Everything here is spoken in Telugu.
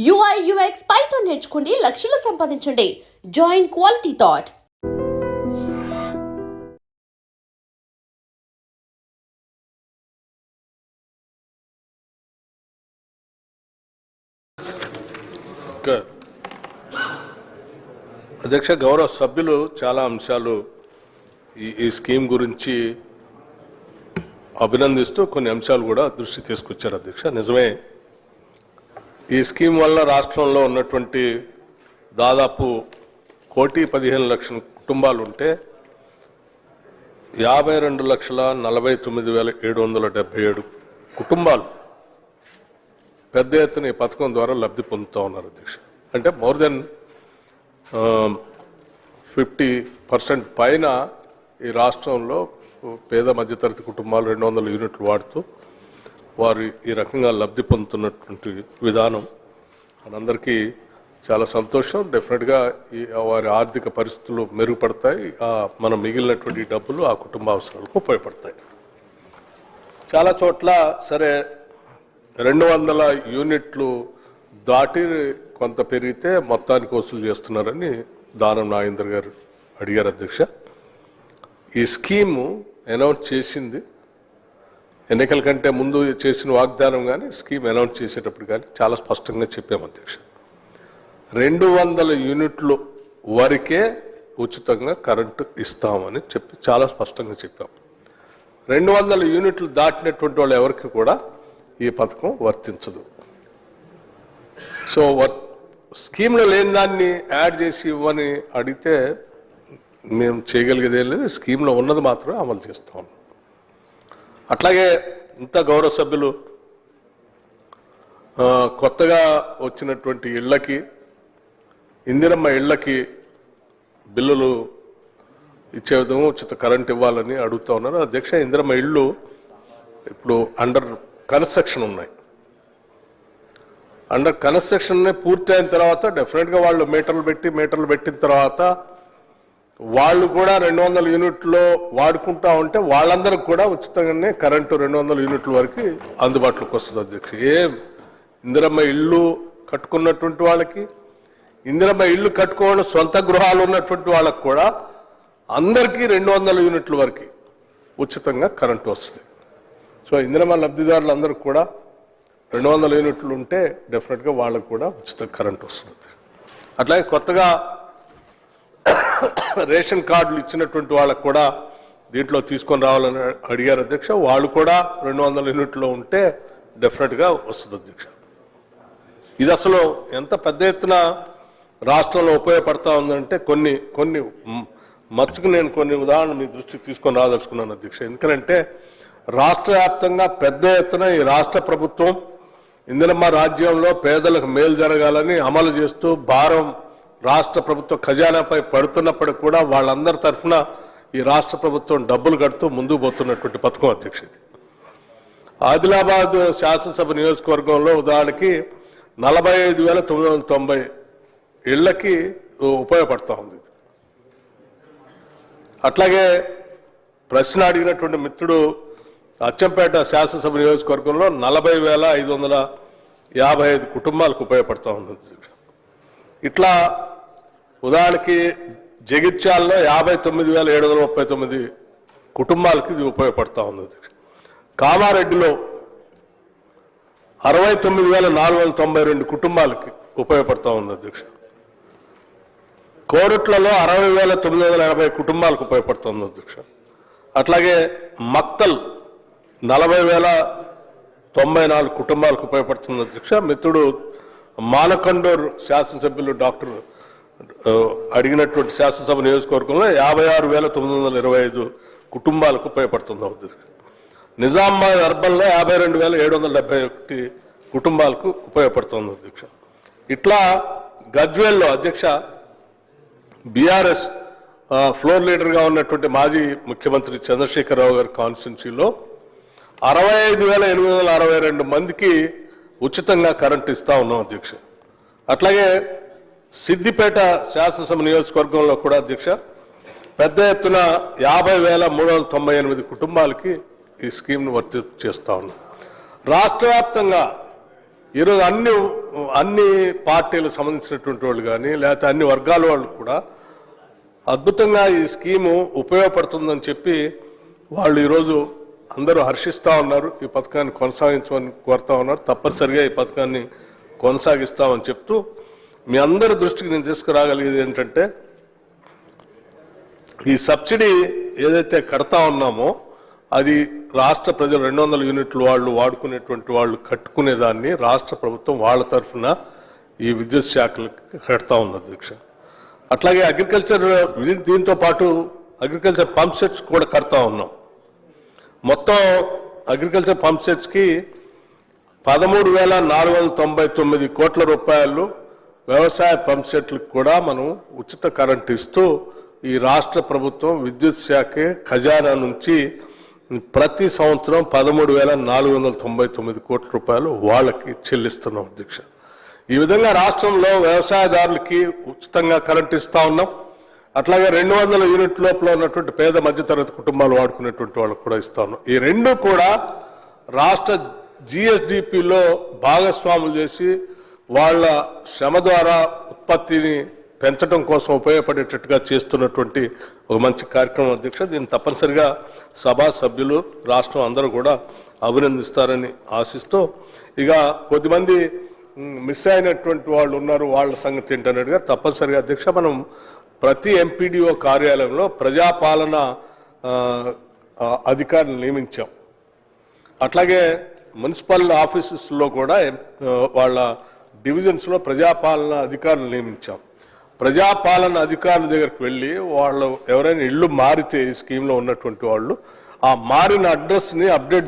UI UX Python నేర్చుకోండి, లక్షలు సంపాదించండి. Join quality thought. అధ్యక్ష, గౌరవ సభ్యులు చాలా అంశాలు ఈ స్కీమ్ గురించి అభినందిస్తూ కొన్ని అంశాలు కూడా దృష్టి తీసుకొచ్చారు. అధ్యక్ష, నిజమే, ఈ స్కీమ్ వల్ల రాష్ట్రంలో ఉన్నటువంటి దాదాపు 1,15,00,000 కుటుంబాలు ఉంటే 52,49,777 కుటుంబాలు పెద్ద ఎత్తున ఈ పథకం ద్వారా లబ్ధి పొందుతూ ఉన్నారు. అధ్యక్ష, అంటే మోర్ దెన్ 50% పైన ఈ రాష్ట్రంలో పేద మధ్యతరగతి కుటుంబాలు 200 యూనిట్లు వాడుతూ వారు ఈ రకంగా లబ్ధి పొందుతున్నటువంటి విధానం మనందరికీ చాలా సంతోషం. డెఫినెట్గా వారి ఆర్థిక పరిస్థితులు మెరుగుపడతాయి. మనం మిగిలినటువంటి డబ్బులు ఆ కుటుంబ అవసరాలకు ఉపయోగపడతాయి. చాలా చోట్ల సరే 200 యూనిట్లు దాటి కొంత పెరిగితే మొత్తానికి వసూలు చేస్తున్నారని దానం నాగేంద్ర గారు అడిగారు. అధ్యక్ష, ఈ స్కీము అనౌన్స్ చేసింది ఎన్నికల కంటే ముందు చేసిన వాగ్దానం కానీ స్కీమ్ అనౌన్స్ చేసేటప్పుడు కానీ చాలా స్పష్టంగా చెప్పాము. అధ్యక్ష, 200 యూనిట్లు వరకే ఉచితంగా కరెంటు ఇస్తామని చెప్పి చాలా స్పష్టంగా చెప్పాము. 200 యూనిట్లు దాటినటువంటి వాళ్ళు ఎవరికి కూడా ఈ పథకం వర్తించదు. సో స్కీమ్లో లేని దాన్ని యాడ్ చేసి ఇవ్వని అడిగితే మేము చేయగలిగేదేం లేదు. స్కీమ్లో ఉన్నది మాత్రమే అమలు చేస్తాం. అట్లాగే ఇంత గౌరవ సభ్యులు కొత్తగా వచ్చినటువంటి ఇళ్లకి, ఇందిరమ్మ ఇళ్లకి బిల్లులు ఇచ్చే విధంగా ఉచిత కరెంట్ ఇవ్వాలని అడుగుతూ ఉన్నారు. అధ్యక్ష, ఇందిరమ్మ ఇళ్ళు ఇప్పుడు అండర్ కన్స్ట్రక్షన్ ఉన్నాయి. అండర్ కన్స్ట్రక్షన్ పూర్తి అయిన తర్వాత డెఫినెట్గా వాళ్ళు మీటర్లు పెట్టిన తర్వాత వాళ్ళు కూడా 200 యూనిట్లో వాడుకుంటా ఉంటే వాళ్ళందరికీ కూడా ఉచితంగానే కరెంటు 200 యూనిట్ల వరకు అందుబాటులోకి వస్తుంది. అధ్యక్ష, ఇందిరమ్మ ఇళ్ళు కట్టుకున్నటువంటి వాళ్ళకి, ఇందిరమ్మ ఇళ్ళు కట్టుకోవడం సొంత గృహాలు ఉన్నటువంటి వాళ్ళకి కూడా అందరికీ 200 యూనిట్ల వరకు ఉచితంగా కరెంటు వస్తుంది. సో ఇందిరమ్మ లబ్ధిదారులందరికీ కూడా 200 యూనిట్లు ఉంటే డెఫినెట్గా వాళ్ళకు కూడా ఉచిత కరెంటు వస్తుంది. అట్లాగే కొత్తగా రేషన్ కార్డులు ఇచ్చినటువంటి వాళ్ళకు కూడా దీంట్లో తీసుకొని రావాలని అడిగారు. అధ్యక్ష, వాళ్ళు కూడా 200 యూనిట్లో ఉంటే డెఫినెట్గా వస్తుంది. అధ్యక్ష, ఇది అసలు ఎంత పెద్ద ఎత్తున రాష్ట్రంలో ఉపయోగపడతా ఉందంటే కొన్ని మచ్చుకు నేను కొన్ని ఉదాహరణలు మీ దృష్టికి తీసుకొని రాదలుచుకున్నాను. అధ్యక్ష, ఎందుకంటే రాష్ట్ర వ్యాప్తంగా పెద్ద ఎత్తున ఈ రాష్ట్ర ప్రభుత్వం ఇందిరమ్మ రాజ్యంలో పేదలకు మేలు జరగాలని అమలు చేస్తూ భారం రాష్ట్ర ప్రభుత్వ ఖజానాపై పడుతున్నప్పటికీ కూడా వాళ్ళందరి తరఫున ఈ రాష్ట్ర ప్రభుత్వం డబ్బులు కడుతూ ముందుకు పోతున్నటువంటి పథకం. అధ్యక్ష, ఇది ఆదిలాబాద్ శాసనసభ నియోజకవర్గంలో ఉదాహరణకి 45,990 ఇళ్లకి ఉపయోగపడతా ఉంది. అట్లాగే ప్రశ్న అడిగినటువంటి మిత్రుడు అచ్చంపేట శాసనసభ నియోజకవర్గంలో 40,555 కుటుంబాలకు ఉపయోగపడతా ఉంది. ఇట్లా ఉదాహరణకి జగిత్యాలలో 59,739 కుటుంబాలకి ఇది ఉపయోగపడతా ఉంది. కామారెడ్డిలో 69,492 కుటుంబాలకి ఉపయోగపడతా ఉంది. అధ్యక్ష, కోరుట్లలో 60,980 కుటుంబాలకు ఉపయోగపడుతుంది. అధ్యక్ష, అట్లాగే మక్తల్ 40,094 కుటుంబాలకు ఉపయోగపడుతుంది. అధ్యక్ష, మిత్రుడు మానకొండూరు శాసనసభ్యులు డాక్టర్ అడిగినటువంటి శాసనసభ నియోజకవర్గంలో 56,925 కుటుంబాలకు ఉపయోగపడుతుంది. అధ్యక్ష, నిజామాబాద్ అర్బన్లో 52,771 కుటుంబాలకు ఉపయోగపడుతుంది. అధ్యక్ష, ఇట్లా గజ్వేల్లో అధ్యక్ష బీఆర్ఎస్ ఫ్లోర్ లీడర్గా ఉన్నటువంటి మాజీ ముఖ్యమంత్రి చంద్రశేఖరరావు గారి కాన్స్టిట్యున్సీలో 65,862 మందికి ఉచితంగా కరెంటు ఇస్తా ఉన్నాం. అధ్యక్ష, అట్లాగే సిద్దిపేట శాసనసభ నియోజకవర్గంలో కూడా అధ్యక్ష పెద్ద ఎత్తున 50,398 కుటుంబాలకి ఈ స్కీమ్ను వర్తింపు చేస్తా ఉన్నాం. రాష్ట్ర వ్యాప్తంగా ఈరోజు అన్ని పార్టీలకు సంబంధించినటువంటి వాళ్ళు కానీ లేకపోతే అన్ని వర్గాల వాళ్ళు కూడా అద్భుతంగా ఈ స్కీము ఉపయోగపడుతుందని చెప్పి వాళ్ళు ఈరోజు అందరూ హర్షిస్తూ ఉన్నారు. ఈ పథకాన్ని కొనసాగించమని కోరుతా ఉన్నారు. తప్పనిసరిగా ఈ పథకాన్ని కొనసాగిస్తామని చెప్తూ మీ అందరి దృష్టికి నేను తీసుకురాగలిగేది ఏంటంటే, ఈ సబ్సిడీ ఏదైతే కడతా ఉన్నామో అది రాష్ట్ర ప్రజలు 200 యూనిట్లు వాళ్ళు వాడుకునేటువంటి వాళ్ళు కట్టుకునేదాన్ని రాష్ట్ర ప్రభుత్వం వాళ్ళ తరఫున ఈ విద్యుత్ శాఖలకు కడతా ఉంది అధ్యక్ష. అట్లాగే అగ్రికల్చర్ దీంతో పాటు అగ్రికల్చర్ పంప్ సెట్స్ కూడా కడతా ఉన్నాం. మొత్తం అగ్రికల్చర్ పంప్ సెట్స్కి 13,499 కోట్ల రూపాయలు వ్యవసాయ పంప్ సెట్లకు కూడా మనం ఉచిత కరెంట్ ఇస్తూ ఈ రాష్ట్ర ప్రభుత్వం విద్యుత్ శాఖ ఖజానా నుంచి ప్రతి సంవత్సరం 13,499 కోట్ల రూపాయలు వాళ్ళకి చెల్లిస్తున్నాం అధ్యక్ష. ఈ విధంగా రాష్ట్రంలో వ్యవసాయదారులకి ఉచితంగా కరెంట్ ఇస్తా ఉన్నాం. అట్లాగే 200 యూనిట్ లోపల ఉన్నటువంటి పేద మధ్యతరగతి కుటుంబాలు వాడుకునేటువంటి వాళ్ళకు కూడా ఇస్తా ఉన్నాం. ఈ రెండు కూడా రాష్ట్ర జిఎస్డిపిలో భాగస్వాములు చేసి వాళ్ళ శ్రమ ద్వారా ఉత్పత్తిని పెంచడం కోసం ఉపయోగపడేటట్టుగా చేస్తున్నటువంటి ఒక మంచి కార్యక్రమం అధ్యక్ష. దీన్ని తప్పనిసరిగా సభా సభ్యులు రాష్ట్రం అందరూ కూడా అభినందిస్తారని ఆశిస్తూ, ఇక కొద్దిమంది మిస్ అయినటువంటి వాళ్ళు ఉన్నారు, వాళ్ళ సంగతి ఏంటన్నట్టుగా తప్పనిసరిగా అధ్యక్ష మనం ప్రతి ఎంపీడీఓ కార్యాలయంలో ప్రజాపాలన అధికారులు నియమించాం. అట్లాగే మున్సిపల్ ఆఫీసెస్లో కూడా వాళ్ళ డివిజన్స్లో ప్రజాపాలన అధికారులు నియమించాం. ప్రజాపాలన అధికారుల దగ్గరికి వెళ్ళి వాళ్ళు ఎవరైనా ఇళ్ళు మారితే ఈ స్కీమ్లో ఉన్నటువంటి వాళ్ళు ఆ మారిన అడ్రస్ని అప్డేట్